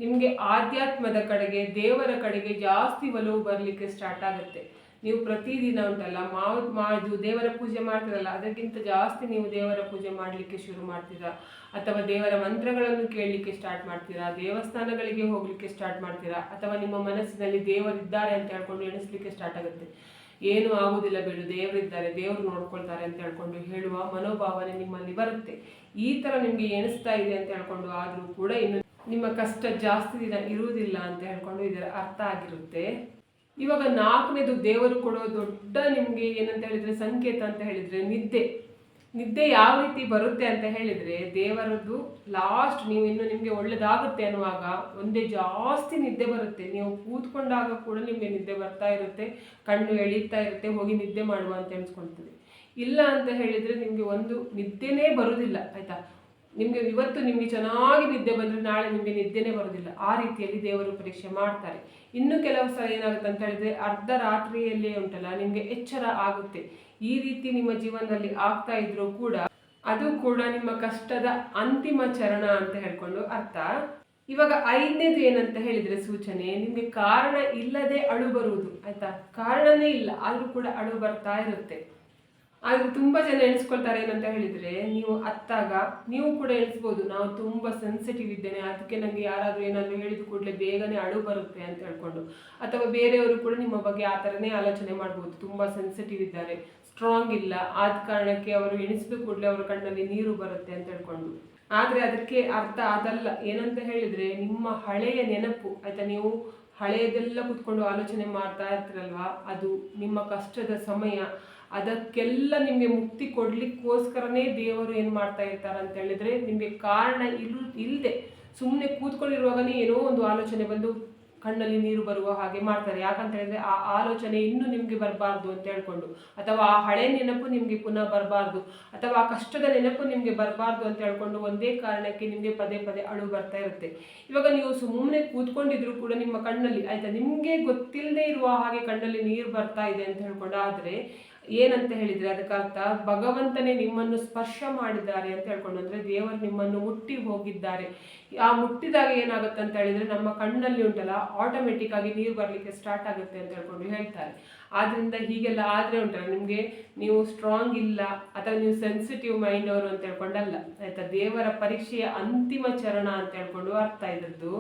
ನಿಮಗೆ ಆಧ್ಯಾತ್ಮದ ಕಡೆಗೆ, ದೇವರ ಕಡೆಗೆ ಜಾಸ್ತಿ ಒಲವು ಬರಲಿಕ್ಕೆ ಸ್ಟಾರ್ಟ್ ಆಗುತ್ತೆ. ನೀವು ಪ್ರತಿದಿನ ಉಂಟಲ್ಲ ಇದು ದೇವರ ಪೂಜೆ ಮಾಡ್ತೀರಲ್ಲ, ಅದಕ್ಕಿಂತ ಜಾಸ್ತಿ ನೀವು ದೇವರ ಪೂಜೆ ಮಾಡಲಿಕ್ಕೆ ಶುರು ಮಾಡ್ತೀರಾ, ಅಥವಾ ದೇವರ ಮಂತ್ರಗಳನ್ನು ಕೇಳಲಿಕ್ಕೆ ಸ್ಟಾರ್ಟ್ ಮಾಡ್ತೀರಾ, ದೇವಸ್ಥಾನಗಳಿಗೆ ಹೋಗಲಿಕ್ಕೆ ಸ್ಟಾರ್ಟ್ ಮಾಡ್ತೀರಾ, ಅಥವಾ ನಿಮ್ಮ ಮನಸ್ಸಿನಲ್ಲಿ ದೇವರಿದ್ದಾರೆ ಅಂತ ಹೇಳ್ಕೊಂಡು ಎಣಿಸ್ಲಿಕ್ಕೆ ಸ್ಟಾರ್ಟ್ ಆಗುತ್ತೆ. ಏನೂ ಆಗುವುದಿಲ್ಲ ಬಿಡು, ದೇವರಿದ್ದಾರೆ, ದೇವರು ನೋಡ್ಕೊಳ್ತಾರೆ ಅಂತ ಹೇಳ್ಕೊಂಡು ಹೇಳುವ ಮನೋಭಾವನೆ ನಿಮ್ಮಲ್ಲಿ ಬರುತ್ತೆ. ಈ ಥರ ನಿಮಗೆ ಎಣಿಸ್ತಾ ಇದೆ ಅಂತ ಹೇಳ್ಕೊಂಡು ಆದರೂ ಕೂಡ ಇನ್ನು ನಿಮ್ಮ ಕಷ್ಟ ಜಾಸ್ತಿ ದಿನ ಇರುವುದಿಲ್ಲ ಅಂತ ಹೇಳ್ಕೊಂಡು ಇದರ ಅರ್ಥ ಆಗಿರುತ್ತೆ. ಇವಾಗ ನಾಲ್ಕನೇದು ದೇವರು ಕೊಡೋ ದೊಡ್ಡ ನಿಮಗೆ ಏನಂತ ಹೇಳಿದರೆ ಸಂಕೇತ ಅಂತ ಹೇಳಿದರೆ ನಿದ್ದೆ ಯಾವ ರೀತಿ ಬರುತ್ತೆ ಅಂತ ಹೇಳಿದರೆ, ದೇವರದ್ದು ಲಾಸ್ಟ್ ನೀವು ಇನ್ನು ನಿಮಗೆ ಒಳ್ಳೇದಾಗುತ್ತೆ ಅನ್ನುವಾಗ ಒಂದೇ ಜಾಸ್ತಿ ನಿದ್ದೆ ಬರುತ್ತೆ. ನೀವು ಕೂತ್ಕೊಂಡಾಗ ಕೂಡ ನಿಮಗೆ ನಿದ್ದೆ ಬರ್ತಾ ಇರುತ್ತೆ, ಕಣ್ಣು ಎಳೀತಾ ಇರುತ್ತೆ, ಹೋಗಿ ನಿದ್ದೆ ಮಾಡುವ ಅಂತ ಎಣಿಸ್ಕೊಳ್ತದೆ. ಇಲ್ಲ ಅಂತ ಹೇಳಿದರೆ ನಿಮಗೆ ಒಂದು ನಿದ್ದೆನೇ ಬರುವುದಿಲ್ಲ ಆಯಿತಾ. ನಿಮಗೆ ಇವತ್ತು ನಿಮಗೆ ಚೆನ್ನಾಗಿ ನಿದ್ದೆ ಬಂದರೆ ನಾಳೆ ನಿಮಗೆ ನಿದ್ದೆನೇ ಬರೋದಿಲ್ಲ. ಆ ರೀತಿಯಲ್ಲಿ ದೇವರು ಪರೀಕ್ಷೆ ಮಾಡ್ತಾರೆ. ಇನ್ನು ಕೆಲವು ಸಲ ಏನಾಗುತ್ತೆ ಅಂತ ಹೇಳಿದರೆ, ಅರ್ಧ ರಾತ್ರಿಯಲ್ಲೇ ಉಂಟಲ್ಲ ನಿಮಗೆ ಎಚ್ಚರ ಆಗುತ್ತೆ. ಈ ರೀತಿ ನಿಮ್ಮ ಜೀವನದಲ್ಲಿ ಆಗ್ತಾ ಇದ್ರೂ ಕೂಡ ಅದು ಕೂಡ ನಿಮ್ಮ ಕಷ್ಟದ ಅಂತಿಮ ಚರಣ ಅಂತ ಹೇಳ್ಕೊಂಡು ಅರ್ಥ. ಇವಾಗ ಐದನೇದು ಏನಂತ ಹೇಳಿದರೆ ಸೂಚನೆ, ನಿಮಗೆ ಕಾರಣ ಇಲ್ಲದೆ ಅಳು ಬರುವುದು ಆಯಿತಾ. ಕಾರಣನೇ ಇಲ್ಲ ಆದರೂ ಕೂಡ ಅಳು ಬರ್ತಾ ಇರುತ್ತೆ. ಆದರೆ ತುಂಬ ಜನ ಎಣಿಸ್ಕೊಳ್ತಾರೆ ಏನಂತ ಹೇಳಿದರೆ, ನೀವು ಅತ್ತಾಗ ನೀವು ಕೂಡ ಎಣಿಸ್ಬೋದು, ನಾವು ತುಂಬ ಸೆನ್ಸಿಟಿವ್ ಇದ್ದೇನೆ, ಅದಕ್ಕೆ ನನಗೆ ಯಾರಾದರೂ ಏನಾದರೂ ಹೇಳಿದ ಕೂಡಲೇ ಬೇಗನೆ ಅಳು ಬರುತ್ತೆ ಅಂತ ಹೇಳ್ಕೊಂಡು. ಅಥವಾ ಬೇರೆಯವರು ಕೂಡ ನಿಮ್ಮ ಬಗ್ಗೆ ಆ ಥರನೇ ಆಲೋಚನೆ ಮಾಡ್ಬೋದು, ತುಂಬ ಸೆನ್ಸಿಟಿವ್ ಇದ್ದಾರೆ, ಸ್ಟ್ರಾಂಗ್ ಇಲ್ಲ, ಆದ ಕಾರಣಕ್ಕೆ ಅವರು ಎಣಿಸಿದ ಕೂಡಲೇ ಅವರ ಕಣ್ಣಲ್ಲಿ ನೀರು ಬರುತ್ತೆ ಅಂತ ಹೇಳ್ಕೊಂಡು. ಆದರೆ ಅದಕ್ಕೆ ಅರ್ಥ ಅದಲ್ಲ. ಏನಂತ ಹೇಳಿದರೆ ನಿಮ್ಮ ಹಳೆಯ ನೆನಪು ಆಯಿತಾ, ನೀವು ಹಳೆಯದೆಲ್ಲ ಕೂತ್ಕೊಂಡು ಆಲೋಚನೆ ಮಾಡ್ತಾ ಇರ್ತೀರಲ್ವಾ, ಅದು ನಿಮ್ಮ ಕಷ್ಟದ ಸಮಯ. ಅದಕ್ಕೆಲ್ಲ ನಿಮಗೆ ಮುಕ್ತಿ ಕೊಡ್ಲಿಕ್ಕೋಸ್ಕರನೇ ದೇವರು ಏನು ಮಾಡ್ತಾ ಇರ್ತಾರೆ ಅಂತ ಹೇಳಿದರೆ, ನಿಮಗೆ ಕಾರಣ ಇಲ್ಲದೆ ಸುಮ್ಮನೆ ಕೂತ್ಕೊಂಡಿರುವಾಗನೇ ಏನೋ ಒಂದು ಆಲೋಚನೆ ಬಂದು ಕಣ್ಣಲ್ಲಿ ನೀರು ಬರುವ ಹಾಗೆ ಮಾಡ್ತಾರೆ. ಯಾಕಂತ ಹೇಳಿದ್ರೆ ಆ ಆಲೋಚನೆ ಇನ್ನೂ ನಿಮಗೆ ಬರಬಾರ್ದು ಅಂತ ಹೇಳ್ಕೊಂಡು, ಅಥವಾ ಆ ಹಳೆ ನೆನಪು ನಿಮಗೆ ಪುನಃ ಬರಬಾರ್ದು, ಅಥವಾ ಆ ಕಷ್ಟದ ನೆನಪು ನಿಮಗೆ ಬರಬಾರ್ದು ಅಂತ ಹೇಳ್ಕೊಂಡು ಒಂದೇ ಕಾರಣಕ್ಕೆ ನಿಮಗೆ ಪದೇ ಪದೇ ಅಳು ಬರ್ತಾ ಇರುತ್ತೆ. ಇವಾಗ ನೀವು ಸುಮ್ಮನೆ ಕೂತ್ಕೊಂಡಿದ್ರು ಕೂಡ ನಿಮ್ಮ ಕಣ್ಣಲ್ಲಿ ಆಯ್ತಾ, ನಿಮಗೆ ಗೊತ್ತಿಲ್ಲದೆ ಇರುವ ಹಾಗೆ ಕಣ್ಣಲ್ಲಿ ನೀರು ಬರ್ತಾ ಇದೆ ಅಂತ ಹೇಳ್ಕೊಂಡು, ಆದರೆ ಏನಂತ ಹೇಳಿದ್ರೆ ಅದಕ್ಕೆ ಅರ್ಥ ಭಗವಂತನೇ ನಿಮ್ಮನ್ನು ಸ್ಪರ್ಶ ಮಾಡಿದ್ದಾರೆ ಅಂತ ಹೇಳ್ಕೊಂಡು, ಅಂದ್ರೆ ದೇವರು ನಿಮ್ಮನ್ನು ಮುಟ್ಟಿ ಹೋಗಿದ್ದಾರೆ. ಆ ಮುಟ್ಟಿದಾಗ ಏನಾಗುತ್ತೆ ಅಂತ ಹೇಳಿದ್ರೆ ನಮ್ಮ ಕಣ್ಣಲ್ಲಿ ಉಂಟಲ್ಲ ಆಟೋಮೆಟಿಕ್ ಆಗಿ ನೀರು ಬರಲಿಕ್ಕೆ ಸ್ಟಾರ್ಟ್ ಆಗುತ್ತೆ ಅಂತ ಹೇಳ್ಕೊಂಡು ಹೇಳ್ತಾರೆ. ಆದ್ರಿಂದ ಹೀಗೆಲ್ಲ ಆದ್ರೆ ಉಂಟಲ್ಲ ನಿಮ್ಗೆ, ನೀವು ಸ್ಟ್ರಾಂಗ್ ಇಲ್ಲ ಅಥವಾ ನೀವು ಸೆನ್ಸಿಟಿವ್ ಮೈಂಡ್ ಅವರು ಅಂತ ಹೇಳ್ಕೊಂಡಲ್ಲ ಆಯ್ತಾ, ದೇವರ ಪರೀಕ್ಷೆಯ ಅಂತಿಮ ಚರಣ ಅಂತ ಹೇಳ್ಕೊಂಡು ಅರ್ಥ ಇದ್ದದ್ದು.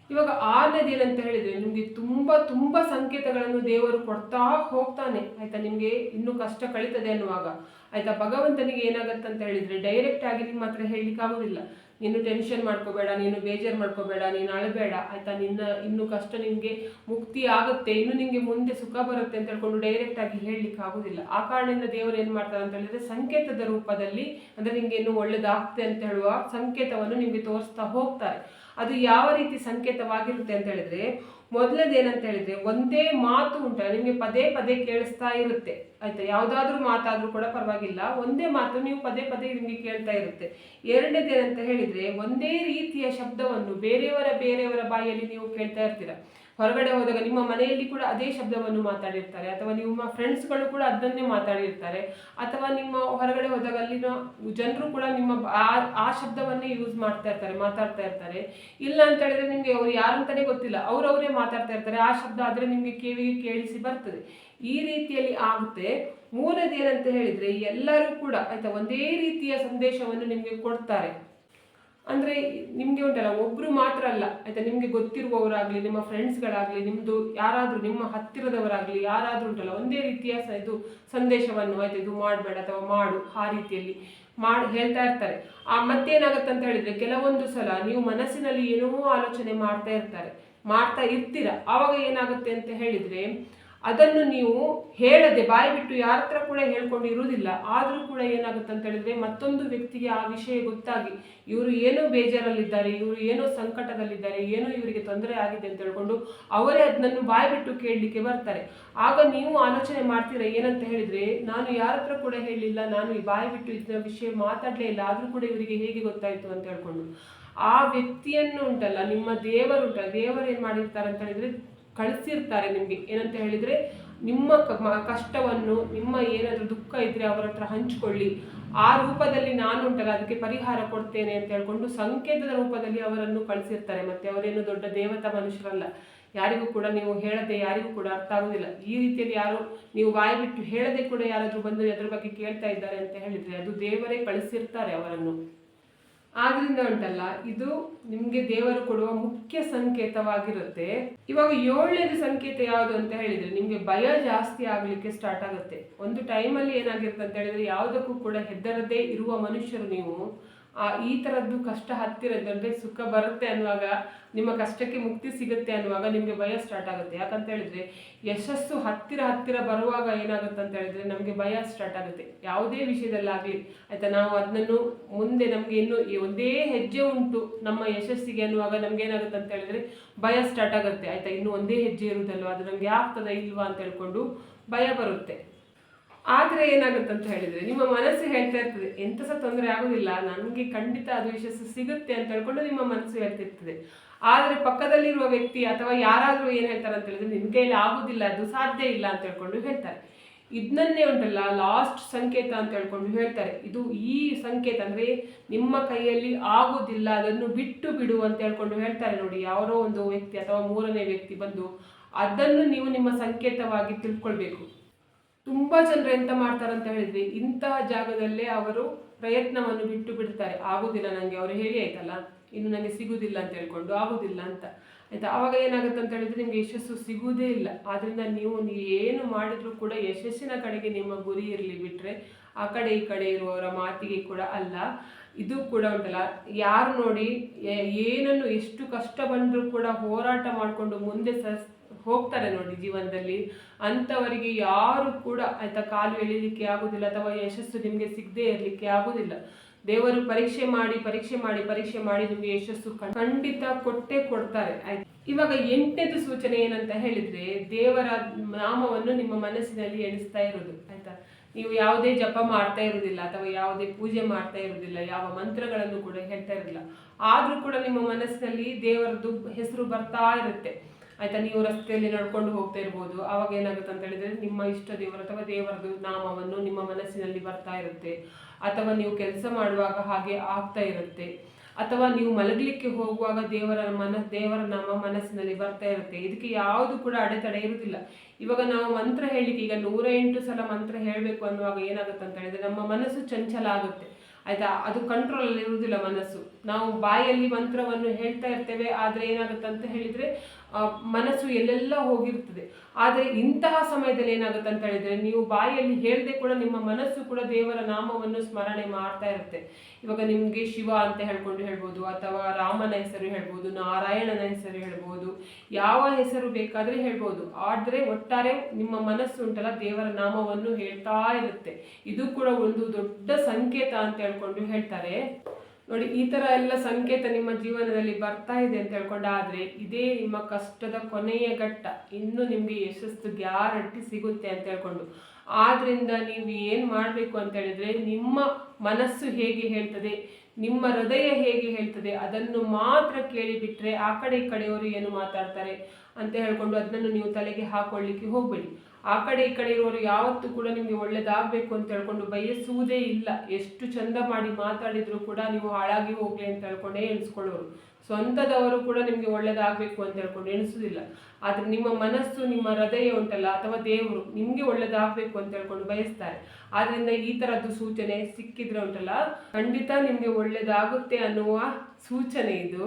ಇವಾಗ ಆರನೇದೇನಂತ ಹೇಳಿದ್ರೆ, ನಿಮ್ಗೆ ತುಂಬಾ ಸಂಕೇತಗಳನ್ನು ದೇವರು ಕೊಡ್ತಾ ಹೋಗ್ತಾನೆ ಆಯ್ತಾ. ನಿಮ್ಗೆ ಇನ್ನೂ ಕಷ್ಟ ಕಳೀತದೆ ಅನ್ನುವಾಗ ಆಯ್ತಾ, ಭಗವಂತನಿಗೆ ಏನಾಗತ್ತೆ ಅಂತ ಹೇಳಿದ್ರೆ ಡೈರೆಕ್ಟ್ ಆಗಿ ನಿಮ್ಮ ಹತ್ರ ಹೇಳಲಿಕ್ಕೆ ಆಗುದಿಲ್ಲ. ನೀನು ಟೆನ್ಷನ್ ಮಾಡ್ಕೋಬೇಡ, ನೀನು ಬೇಜಾರು ಮಾಡ್ಕೋಬೇಡ, ನೀನು ಅಳಬೇಡ ಆಯ್ತಾ, ಇನ್ನು ಕಷ್ಟ ನಿಮ್ಗೆ ಮುಕ್ತಿ ಆಗುತ್ತೆ, ಇನ್ನು ನಿಮ್ಗೆ ಮುಂದೆ ಸುಖ ಬರುತ್ತೆ ಅಂತ ಹೇಳ್ಕೊಂಡು ಡೈರೆಕ್ಟ್ ಆಗಿ ಹೇಳಲಿಕ್ಕೆ ಆಗುದಿಲ್ಲ. ಆ ಕಾರಣದಿಂದ ದೇವರು ಏನ್ ಮಾಡ್ತಾರೆ ಅಂತ ಹೇಳಿದ್ರೆ ಸಂಕೇತದ ರೂಪದಲ್ಲಿ, ಅಂದ್ರೆ ನಿಮ್ಗೆ ಇನ್ನು ಒಳ್ಳೇದಾಗ್ತದೆ ಅಂತ ಹೇಳುವ ಸಂಕೇತವನ್ನು ನಿಮ್ಗೆ ತೋರಿಸ್ತಾ ಹೋಗ್ತಾರೆ. ಅದು ಯಾವ ರೀತಿ ಸಂಕೇತವಾಗಿರುತ್ತೆ ಅಂತ ಹೇಳಿದ್ರೆ, ಮೊದಲನೇದೇನಂತ ಹೇಳಿದ್ರೆ ಒಂದೇ ಮಾತು ಉಂಟಲ್ಲ ನಿಮ್ಗೆ ಪದೇ ಪದೇ ಕೇಳಿಸ್ತಾ ಇರುತ್ತೆ ಆಯ್ತಾ. ಯಾವ್ದಾದ್ರು ಮಾತಾದ್ರೂ ಕೂಡ ಪರವಾಗಿಲ್ಲ, ಒಂದೇ ಮಾತು ನೀವು ಪದೇ ಪದೇ ನಿಮ್ಗೆ ಕೇಳ್ತಾ ಇರುತ್ತೆ. ಎರಡನೇದೇನಂತ ಹೇಳಿದ್ರೆ ಒಂದೇ ರೀತಿಯ ಶಬ್ದವನ್ನು ಬೇರೆಯವರ ಬಾಯಲ್ಲಿ ನೀವು ಕೇಳ್ತಾ ಇರ್ತೀರ. ಹೊರಗಡೆ ಹೋದಾಗ ನಿಮ್ಮ ಮನೆಯಲ್ಲಿ ಕೂಡ ಅದೇ ಶಬ್ದವನ್ನು ಮಾತಾಡಿರ್ತಾರೆ, ಅಥವಾ ನಿಮ್ಮ ಫ್ರೆಂಡ್ಸ್ಗಳು ಕೂಡ ಅದನ್ನೇ ಮಾತಾಡಿರ್ತಾರೆ, ಅಥವಾ ನಿಮ್ಮ ಹೊರಗಡೆ ಹೋದಾಗ ಅಲ್ಲಿನ ಜನರು ಕೂಡ ನಿಮ್ಮ ಆ ಶಬ್ದವನ್ನೇ ಯೂಸ್ ಮಾತಾಡ್ತಾ ಇರ್ತಾರೆ. ಇಲ್ಲ ಅಂತ ಹೇಳಿದ್ರೆ ನಿಮ್ಗೆ ಅವ್ರು ಯಾರಂತಾನೆ ಗೊತ್ತಿಲ್ಲ, ಅವರವರೇ ಮಾತಾಡ್ತಾ ಇರ್ತಾರೆ. ಆ ಶಬ್ದ ಆದ್ರೆ ನಿಮ್ಗೆ ಕಿವಿಗೆ ಕೇಳಿಸಿ ಬರ್ತದೆ. ಈ ರೀತಿಯಲ್ಲಿ ಆಗುತ್ತೆ. ಮೂರನೇದು ಏನಂತ ಹೇಳಿದ್ರೆ ಎಲ್ಲರೂ ಕೂಡ ಆಯ್ತಾ ಒಂದೇ ರೀತಿಯ ಸಂದೇಶವನ್ನು ನಿಮ್ಗೆ ಕೊಡ್ತಾರೆ. ಅಂದ್ರೆ ನಿಮ್ಗೆ ಉಂಟಲ್ಲ ಒಬ್ರು ಮಾತ್ರ ಅಲ್ಲ ಆಯ್ತಾ, ನಿಮ್ಗೆ ಗೊತ್ತಿರುವವರಾಗ್ಲಿ, ನಿಮ್ಮ ಫ್ರೆಂಡ್ಸ್ಗಳಾಗ್ಲಿ, ನಿಮ್ದು ಯಾರಾದ್ರೂ ನಿಮ್ಮ ಹತ್ತಿರದವರಾಗ್ಲಿ ಯಾರಾದ್ರೂ ಉಂಟಲ್ಲ ಒಂದೇ ರೀತಿಯ ಇದು ಸಂದೇಶವನ್ನು ಆಯ್ತಾ, ಇದು ಮಾಡಬೇಡ ಅಥವಾ ಮಾಡು ಆ ರೀತಿಯಲ್ಲಿ ಹೇಳ್ತಾ ಇರ್ತಾರೆ. ಮತ್ತೇನಾಗತ್ತೆ ಅಂತ ಹೇಳಿದ್ರೆ ಕೆಲವೊಂದು ಸಲ ನೀವು ಮನಸ್ಸಿನಲ್ಲಿ ಏನೋ ಆಲೋಚನೆ ಮಾಡ್ತಾ ಇರ್ತೀರ. ಆವಾಗ ಏನಾಗುತ್ತೆ ಅಂತ ಹೇಳಿದ್ರೆ ಅದನ್ನು ನೀವು ಹೇಳದೆ ಬಾಯಿ ಬಿಟ್ಟು ಯಾರ ಹತ್ರ ಕೂಡ ಹೇಳ್ಕೊಂಡು ಇರುವುದಿಲ್ಲ. ಆದರೂ ಕೂಡ ಏನಾಗುತ್ತೆ ಅಂತ ಹೇಳಿದ್ರೆ ಮತ್ತೊಂದು ವ್ಯಕ್ತಿಗೆ ಆ ವಿಷಯ ಗೊತ್ತಾಗಿ ಇವರು ಏನೋ ಬೇಜಾರಲ್ಲಿದ್ದಾರೆ, ಇವರು ಏನೋ ಸಂಕಟದಲ್ಲಿದ್ದಾರೆ, ಏನೋ ಇವರಿಗೆ ತೊಂದರೆ ಆಗಿದೆ ಅಂತ ಹೇಳ್ಕೊಂಡು ಅವರೇ ಅದನ್ನು ಬಾಯಿ ಬಿಟ್ಟು ಕೇಳಲಿಕ್ಕೆ ಬರ್ತಾರೆ. ಆಗ ನೀವು ಆಲೋಚನೆ ಮಾಡ್ತೀರಾ ಏನಂತ ಹೇಳಿದ್ರೆ, ನಾನು ಯಾರ ಹತ್ರ ಕೂಡ ಹೇಳಿಲ್ಲ, ನಾನು ಈ ಬಾಯಿ ಬಿಟ್ಟು ಇದರ ವಿಷಯ ಮಾತಾಡಲೇ ಇಲ್ಲ, ಆದರೂ ಕೂಡ ಇವರಿಗೆ ಹೇಗೆ ಗೊತ್ತಾಯ್ತು ಅಂತ ಹೇಳ್ಕೊಂಡು ಆ ವ್ಯಕ್ತಿಯನ್ನು ಉಂಟಲ್ಲ ನಿಮ್ಮ ದೇವರು ಏನ್ ಮಾಡಿರ್ತಾರೆ ಅಂತ ಹೇಳಿದ್ರೆ ಕಳಿಸಿರ್ತಾರೆ ನಿಮ್ಗೆ. ಏನಂತ ಹೇಳಿದ್ರೆ ನಿಮ್ಮ ಕಷ್ಟವನ್ನು, ನಿಮ್ಮ ಏನಾದರೂ ದುಃಖ ಇದ್ರೆ ಅವರ ಹತ್ರ ಹಂಚಿಕೊಳ್ಳಿ, ಆ ರೂಪದಲ್ಲಿ ನಾನು ಉಂಟಲ್ಲ ಅದಕ್ಕೆ ಪರಿಹಾರ ಕೊಡ್ತೇನೆ ಅಂತ ಹೇಳ್ಕೊಂಡು ಸಂಕೇತದ ರೂಪದಲ್ಲಿ ಅವರನ್ನು ಕಳಿಸಿರ್ತಾರೆ. ಮತ್ತೆ ಅವರೇನು ದೊಡ್ಡ ದೇವತಾ ಮನುಷ್ಯರಲ್ಲ, ಯಾರಿಗೂ ಕೂಡ ನೀವು ಹೇಳದೆ ಯಾರಿಗೂ ಕೂಡ ಅರ್ಥ ಆಗುದಿಲ್ಲ. ಈ ರೀತಿಯಲ್ಲಿ ಯಾರು ನೀವು ಬಾಯಿ ಬಿಟ್ಟು ಹೇಳದೆ ಕೂಡ ಯಾರಾದ್ರೂ ಬಂದು ಅದ್ರ ಬಗ್ಗೆ ಕೇಳ್ತಾ ಇದ್ದಾರೆ ಅಂತ ಹೇಳಿದ್ರೆ ಅದು ದೇವರೇ ಕಳಿಸಿರ್ತಾರೆ ಅವರನ್ನು. ಆದ್ರಿಂದ ಉಂಟಲ್ಲ ಇದು ನಿಮ್ಗೆ ದೇವರು ಕೊಡುವ ಮುಖ್ಯ ಸಂಕೇತವಾಗಿರುತ್ತೆ. ಇವಾಗ 7ನೇದು ಸಂಕೇತ ಯಾವುದು ಅಂತ ಹೇಳಿದ್ರೆ ನಿಮ್ಗೆ ಭಯ ಜಾಸ್ತಿ ಆಗ್ಲಿಕ್ಕೆ ಸ್ಟಾರ್ಟ್ ಆಗುತ್ತೆ. ಒಂದು ಟೈಮಲ್ಲಿ ಏನಾಗಿರುತ್ತೆ ಅಂತ ಹೇಳಿದ್ರೆ ಯಾವುದಕ್ಕೂ ಕೂಡ ಹೆದರದೇ ಇರುವ ಮನುಷ್ಯರು ನೀವು ಈ ತರದ್ದು ಕಷ್ಟ ಹತ್ತಿರದಂದ್ರೆ ಸುಖ ಬರುತ್ತೆ ಅನ್ನುವಾಗ, ನಿಮ್ಮ ಕಷ್ಟಕ್ಕೆ ಮುಕ್ತಿ ಸಿಗುತ್ತೆ ಅನ್ನುವಾಗ ನಿಮ್ಗೆ ಭಯ ಸ್ಟಾರ್ಟ್ ಆಗುತ್ತೆ. ಯಾಕಂತ ಹೇಳಿದ್ರೆ ಯಶಸ್ಸು ಹತ್ತಿರ ಬರುವಾಗ ಏನಾಗುತ್ತೆ ಅಂತ ಹೇಳಿದ್ರೆ ನಮ್ಗೆ ಭಯ ಸ್ಟಾರ್ಟ್ ಆಗುತ್ತೆ. ಯಾವುದೇ ವಿಷಯದಲ್ಲಾಗ್ಲಿ ಆಯ್ತಾ, ನಾವು ಅದನ್ನು ಮುಂದೆ ನಮ್ಗೆ ಇನ್ನು ಒಂದೇ ಹೆಜ್ಜೆ ಉಂಟು ನಮ್ಮ ಯಶಸ್ಸಿಗೆ ಅನ್ನುವಾಗ ನಮ್ಗೆ ಏನಾಗುತ್ತೆ ಅಂತ ಹೇಳಿದ್ರೆ ಭಯ ಸ್ಟಾರ್ಟ್ ಆಗುತ್ತೆ ಆಯ್ತಾ. ಇನ್ನು ಒಂದೇ ಹೆಜ್ಜೆ ಇರುವುದಲ್ವ, ಅದು ನಮ್ಗೆ ಆಗ್ತದ ಇಲ್ವಾ ಅಂತ ಹೇಳ್ಕೊಂಡು ಭಯ ಬರುತ್ತೆ. ಆದರೆ ಏನಾಗುತ್ತೆ ಅಂತ ಹೇಳಿದ್ರೆ ನಿಮ್ಮ ಮನಸ್ಸು ಹೇಳ್ತಾ ಇರ್ತದೆ ಎಂತ ಸಹ ತೊಂದರೆ ಆಗುದಿಲ್ಲ, ನನಗೆ ಖಂಡಿತ ಅದು ಯಶಸ್ಸು ಸಿಗುತ್ತೆ ಅಂತ ಹೇಳ್ಕೊಂಡು ನಿಮ್ಮ ಮನಸ್ಸು ಹೇಳ್ತಿರ್ತದೆ. ಆದರೆ ಪಕ್ಕದಲ್ಲಿರುವ ವ್ಯಕ್ತಿ ಅಥವಾ ಯಾರಾದರೂ ಏನು ಹೇಳ್ತಾರೆ ಅಂತ ಹೇಳಿದ್ರೆ ನಿನ್ನ ಕೈಯಲ್ಲಿ ಆಗುದಿಲ್ಲ, ಅದು ಸಾಧ್ಯ ಇಲ್ಲ ಅಂತ ಹೇಳ್ಕೊಂಡು ಹೇಳ್ತಾರೆ. ಇದನ್ನೇ ಉಂಟಲ್ಲ ಲಾಸ್ಟ್ ಸಂಕೇತ ಅಂತ ಹೇಳ್ಕೊಂಡು ಹೇಳ್ತಾರೆ. ಇದು ಈ ಸಂಕೇತ ಅಂದ್ರೆ ನಿಮ್ಮ ಕೈಯಲ್ಲಿ ಆಗುದಿಲ್ಲ, ಅದನ್ನು ಬಿಟ್ಟು ಬಿಡು ಅಂತ ಹೇಳ್ಕೊಂಡು ಹೇಳ್ತಾರೆ ನೋಡಿ. ಯಾರೋ ಒಂದು ವ್ಯಕ್ತಿ ಅಥವಾ 3ನೇ ವ್ಯಕ್ತಿ ಬಂದು ಅದನ್ನು ನೀವು ನಿಮ್ಮ ಸಂಕೇತವಾಗಿ ತಿಳ್ಕೊಳ್ಬೇಕು. ತುಂಬಾ ಜನರು ಎಂತ ಮಾಡ್ತಾರೆ ಅಂತ ಹೇಳಿದ್ರೆ ಇಂತಹ ಜಾಗದಲ್ಲೇ ಅವರು ಪ್ರಯತ್ನವನ್ನು ಬಿಟ್ಟು ಬಿಡ್ತಾರೆ. ಆಗುದಿಲ್ಲ ನನಗೆ, ಅವರು ಹೇಳಿ ಆಯ್ತಲ್ಲ ಇನ್ನು ನನಗೆ ಸಿಗುದಿಲ್ಲ ಅಂತ ಹೇಳ್ಕೊಂಡು ಆಗುದಿಲ್ಲ ಅಂತ ಆಯ್ತಾ. ಆವಾಗ ಏನಾಗುತ್ತೆ ಅಂತ ಹೇಳಿದ್ರೆ ನಿಮ್ಗೆ ಯಶಸ್ಸು ಸಿಗುವುದೇ ಇಲ್ಲ. ಆದ್ರಿಂದ ನೀವು ಏನು ಮಾಡಿದ್ರು ಕೂಡ ಯಶಸ್ಸಿನ ಕಡೆಗೆ ನಿಮ್ಮ ಗುರಿ ಇರಲಿ, ಬಿಟ್ರೆ ಆ ಕಡೆ ಈ ಕಡೆ ಇರುವವರ ಮಾತಿಗೆ ಕೂಡ ಅಲ್ಲ. ಇದು ಕೂಡ ಉಂಟಲ್ಲ, ಯಾರು ನೋಡಿ ಏನನ್ನು ಎಷ್ಟು ಕಷ್ಟ ಬಂದರೂ ಕೂಡ ಹೋರಾಟ ಮಾಡಿಕೊಂಡು ಮುಂದೆ ಹೋಗ್ತಾರೆ ನೋಡಿ ಜೀವನದಲ್ಲಿ, ಅಂಥವರಿಗೆ ಯಾರು ಕೂಡ ಆಯ್ತಾ ಕಾಲು ಎಳಿಲಿಕ್ಕೆ ಆಗುದಿಲ್ಲ ಅಥವಾ ಯಶಸ್ಸು ನಿಮಗೆ ಸಿಗದೆ ಇರಲಿಕ್ಕೆ ಆಗುದಿಲ್ಲ. ದೇವರು ಪರೀಕ್ಷೆ ಮಾಡಿ ಪರೀಕ್ಷೆ ಮಾಡಿ ಪರೀಕ್ಷೆ ಮಾಡಿ ನಿಮಗೆ ಯಶಸ್ಸು ಖಂಡಿತ ಕೊಟ್ಟೇ ಕೊಡ್ತಾರೆ ಆಯ್ತು. ಇವಾಗ 8ನೇದು ಸೂಚನೆ ಏನಂತ ಹೇಳಿದ್ರೆ, ದೇವರ ನಾಮವನ್ನು ನಿಮ್ಮ ಮನಸ್ಸಿನಲ್ಲಿ ಎಣಿಸ್ತಾ ಇರೋದು ಆಯ್ತಾ. ನೀವು ಯಾವುದೇ ಜಪ ಮಾಡ್ತಾ ಇರುವುದಿಲ್ಲ ಅಥವಾ ಯಾವುದೇ ಪೂಜೆ ಮಾಡ್ತಾ ಇರುವುದಿಲ್ಲ, ಯಾವ ಮಂತ್ರಗಳನ್ನು ಕೂಡ ಹೇಳ್ತಾ ಇರೋದಿಲ್ಲ, ಆದ್ರೂ ಕೂಡ ನಿಮ್ಮ ಮನಸ್ಸಿನಲ್ಲಿ ದೇವರದ್ದು ಹೆಸರು ಬರ್ತಾ ಇರುತ್ತೆ ಆಯ್ತಾ. ನೀವು ರಸ್ತೆಯಲ್ಲಿ ನಡ್ಕೊಂಡು ಹೋಗ್ತಾ ಇರ್ಬೋದು, ಅವಾಗ ಏನಾಗುತ್ತೆ ಅಂತ ಹೇಳಿದ್ರೆ ನಿಮ್ಮ ಇಷ್ಟ ದೇವರು ಅಥವಾ ದೇವರದು ನಾಮವನ್ನು ನಿಮ್ಮ ಮನಸ್ಸಿನಲ್ಲಿ ಬರ್ತಾ ಇರುತ್ತೆ. ಅಥವಾ ನೀವು ಕೆಲಸ ಮಾಡುವಾಗ ಹಾಗೆ ಆಗ್ತಾ ಇರುತ್ತೆ, ಅಥವಾ ನೀವು ಮಲಗಲಿಕ್ಕೆ ಹೋಗುವಾಗ ದೇವರ ನಾಮ ಮನಸ್ಸಿನಲ್ಲಿ ಬರ್ತಾ ಇರುತ್ತೆ. ಇದಕ್ಕೆ ಯಾವುದು ಕೂಡ ಅಡೆತಡೆ ಇರುವುದಿಲ್ಲ. ಇವಾಗ ನಾವು ಮಂತ್ರ ಹೇಳಲಿಕ್ಕೆ ಈಗ 108 ಸಲ ಮಂತ್ರ ಹೇಳಬೇಕು ಅನ್ನುವಾಗ ಏನಾಗುತ್ತೆ ಅಂತ ಹೇಳಿದ್ರೆ ನಮ್ಮ ಮನಸ್ಸು ಚಂಚಲ ಆಗುತ್ತೆ ಆಯ್ತಾ. ಅದು ಕಂಟ್ರೋಲ್ ಅಲ್ಲಿ ಇರುವುದಿಲ್ಲ ಮನಸ್ಸು. ನಾವು ಬಾಯಲ್ಲಿ ಮಂತ್ರವನ್ನು ಹೇಳ್ತಾ ಇರ್ತೇವೆ, ಆದ್ರೆ ಏನಾಗುತ್ತೆ ಅಂತ ಹೇಳಿದ್ರೆ ಮನಸ್ಸು ಎಲ್ಲೆಲ್ಲ ಹೋಗಿರ್ತದೆ. ಆದರೆ ಇಂತಹ ಸಮಯದಲ್ಲಿ ಏನಾಗುತ್ತೆ ಅಂತ ಹೇಳಿದ್ರೆ ನೀವು ಬಾಯಲ್ಲಿ ಹೇಳದೆ ಕೂಡ ನಿಮ್ಮ ಮನಸ್ಸು ಕೂಡ ದೇವರ ನಾಮವನ್ನು ಸ್ಮರಣೆ ಮಾಡ್ತಾ ಇರುತ್ತೆ. ಇವಾಗ ನಿಮ್ಗೆ ಶಿವ ಅಂತ ಹೇಳ್ಬೋದು, ಅಥವಾ ರಾಮನ ಹೆಸರು ಹೇಳ್ಬೋದು, ನಾರಾಯಣನ ಹೆಸರು ಹೇಳ್ಬೋದು, ಯಾವ ಹೆಸರು ಬೇಕಾದ್ರೆ ಹೇಳ್ಬೋದು. ಆದ್ರೆ ಒಟ್ಟಾರೆ ನಿಮ್ಮ ಮನಸ್ಸು ಉಂಟಲ್ಲ ದೇವರ ನಾಮವನ್ನು ಹೇಳ್ತಾ ಇರುತ್ತೆ. ಇದು ಕೂಡ ಒಂದು ದೊಡ್ಡ ಸಂಕೇತ ಅಂತ ಹೇಳ್ಕೊಂಡು ಹೇಳ್ತಾರೆ ನೋಡಿ. ಈ ತರ ಎಲ್ಲ ಸಂಕೇತ ನಿಮ್ಮ ಜೀವನದಲ್ಲಿ ಬರ್ತಾ ಇದೆ ಅಂತ ಹೇಳ್ಕೊಂಡಾದ್ರೆ ಇದೇ ನಿಮ್ಮ ಕಷ್ಟದ ಕೊನೆಯ ಘಟ್ಟ, ಇನ್ನು ನಿಮ್ಗೆ ಯಶಸ್ಸು ಗ್ಯಾರಂಟಿ ಸಿಗುತ್ತೆ ಅಂತ ಹೇಳ್ಕೊಂಡು. ಆದ್ರಿಂದ ನೀವು ಏನ್ ಮಾಡ್ಬೇಕು ಅಂತ ಹೇಳಿದ್ರೆ, ನಿಮ್ಮ ಮನಸ್ಸು ಹೇಗೆ ಹೇಳ್ತದೆ, ನಿಮ್ಮ ಹೃದಯ ಹೇಗೆ ಹೇಳ್ತದೆ ಅದನ್ನು ಮಾತ್ರ ಕೇಳಿಬಿಟ್ರೆ ಆ ಕಡೆ ಈ ಕಡೆಯವರು ಏನು ಮಾತಾಡ್ತಾರೆ ಅಂತ ಹೇಳ್ಕೊಂಡು ಅದನ್ನು ನೀವು ತಲೆಗೆ ಹಾಕೊಳ್ಳಿಕ್ಕೆ ಹೋಗ್ಬೇಡಿ. ಆ ಕಡೆ ಈ ಕಡೆ ಇರೋರು ಯಾವತ್ತೂ ಕೂಡ ನಿಮಗೆ ಒಳ್ಳೇದಾಗಬೇಕು ಅಂತ ಹೇಳ್ಕೊಂಡು ಬಯಸುವುದೇ ಇಲ್ಲ. ಎಷ್ಟು ಚಂದ ಮಾಡಿ ಮಾತಾಡಿದ್ರು ಕೂಡ ನೀವು ಹಾಳಾಗಿ ಹೋಗ್ಲಿ ಅಂತ ಹೇಳ್ಕೊಂಡೇ ಎಣಿಸ್ಕೊಳ್ಳೋರು. ಸ್ವಂತದವರು ಕೂಡ ನಿಮಗೆ ಒಳ್ಳೇದಾಗಬೇಕು ಅಂತ ಹೇಳ್ಕೊಂಡು ಎಣಿಸೋದಿಲ್ಲ. ಆದರೆ ನಿಮ್ಮ ಮನಸ್ಸು, ನಿಮ್ಮ ಹೃದಯ ಉಂಟಲ್ಲ ಅಥವಾ ದೇವರು ನಿಮಗೆ ಒಳ್ಳೇದಾಗಬೇಕು ಅಂತ ಹೇಳ್ಕೊಂಡು ಬಯಸ್ತಾರೆ. ಆದ್ರಿಂದ ಈ ಥರದ್ದು ಸೂಚನೆ ಸಿಕ್ಕಿದ್ರೆ ಉಂಟಲ್ಲ ಖಂಡಿತ ನಿಮಗೆ ಒಳ್ಳೇದಾಗುತ್ತೆ ಅನ್ನುವ ಸೂಚನೆ ಇದು.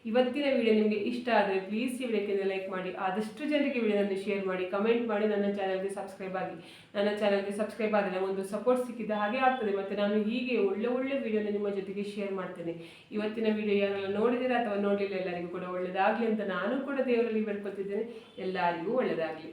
ಇವತ್ತಿನ ವಿಡಿಯೋ ನಿಮಗೆ ಇಷ್ಟ ಆದರೆ ಪ್ಲೀಸ್ ಈ ವಿಡಿಯೋಕ್ಕೆ ಲೈಕ್ ಮಾಡಿ, ಆದಷ್ಟು ಜನರಿಗೆ ವಿಡಿಯೋನಲ್ಲಿ ಶೇರ್ ಮಾಡಿ, ಕಮೆಂಟ್ ಮಾಡಿ, ನನ್ನ ಚಾನಲ್ಗೆ ಸಬ್ಸ್ಕ್ರೈಬ್ ಆಗಿ. ನನ್ನ ಚಾನಲ್ಗೆ ಸಬ್ಸ್ಕ್ರೈಬ್ ಆದರೆ ಒಂದು ಸಪೋರ್ಟ್ ಸಿಕ್ಕಿದ ಹಾಗೆ ಆಗ್ತದೆ. ಮತ್ತು ನಾನು ಹೀಗೆ ಒಳ್ಳೆ ವಿಡಿಯೋನ ನಿಮ್ಮ ಜೊತೆಗೆ ಶೇರ್ ಮಾಡ್ತೇನೆ. ಇವತ್ತಿನ ವಿಡಿಯೋ ಯಾರೆಲ್ಲ ನೋಡಿದ್ದೀರಾ ಅಥವಾ ನೋಡಲಿಲ್ಲ ಎಲ್ಲರಿಗೂ ಕೂಡ ಒಳ್ಳೆಯದಾಗಲಿ ಅಂತ ನಾನು ಕೂಡ ದೇವರಲ್ಲಿ ಬೇಡ್ಕೊತಿದ್ದೇನೆ. ಎಲ್ಲರಿಗೂ ಒಳ್ಳೆಯದಾಗಲಿ.